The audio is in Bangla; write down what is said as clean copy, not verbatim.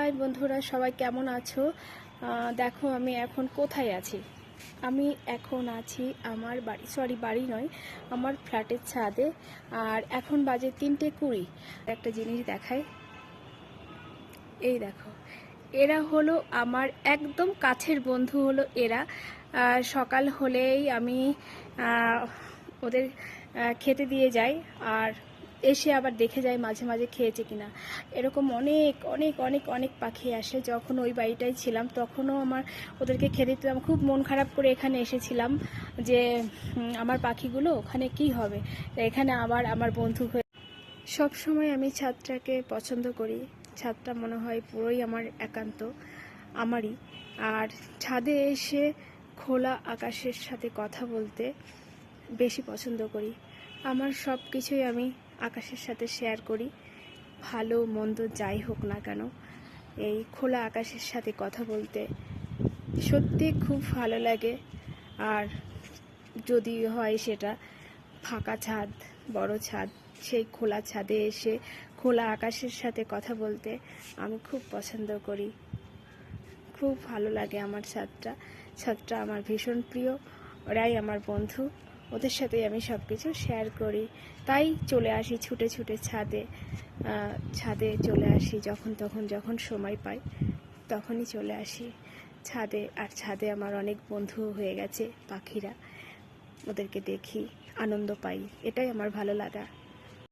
হাই বন্ধুরা, সবাই কেমন আছো? দেখো আমি এখন কোথায় আছি। আমি এখন আছি আমার বাড়ি নয়, আমার ফ্ল্যাটের ছাদে। আর এখন বাজে 3:20। একটা জিনিস দেখাই, এই দেখো, এরা হলো আমার একদম কাছের বন্ধু। হলো এরা সকাল হলেই আমি ওদের খেতে দিয়ে যাই, আর এসে আবার দেখে যাই মাঝে মাঝে খেয়েছে কিনা। এরকম অনেক অনেক অনেক অনেক পাখি আসে। যখন ওই বাড়িটাই ছিলাম তখনও আমার ওদেরকে খেতে দিতাম। খুব মন খারাপ করে এখানে এসেছিলাম যে আমার পাখিগুলো ওখানে কি হবে, এখানে আবার আমার বন্ধু হয়ে। সব সময় আমি ছাদটাকে পছন্দ করি। ছাদটা মনে হয় পুরোই আমার একান্ত, আমারই। আর ছাদে এসে খোলা আকাশের সাথে কথা বলতে বেশি পছন্দ করি। আমার সব কিছুই আমি আকাশের সাথে শেয়ার করি, ভালো মন্দ যাই হোক না কেন। এই খোলা আকাশের সাথে কথা বলতে সত্যি খুব ভালো লাগে। আর যদি হয় সেটা ফাঁকা ছাদ, বড় ছাদ, সেই খোলা ছাদে এসে খোলা আকাশের সাথে কথা বলতে আমি খুব পছন্দ করি। খুব ভালো লাগে আমার ছাদটা আমার ভীষণ প্রিয়। ওরাই আমার বন্ধু, ওদের সাথেই আমি সব কিছু শেয়ার করি। তাই চলে আসি ছুটে ছুটে ছাদে চলে আসি যখন সময় পাই তখনই চলে আসি ছাদে। আর ছাদে আমার অনেক বন্ধু হয়ে গেছে পাখিরা, ওদেরকে দেখি, আনন্দ পাই, এটাই আমার ভালো লাগা।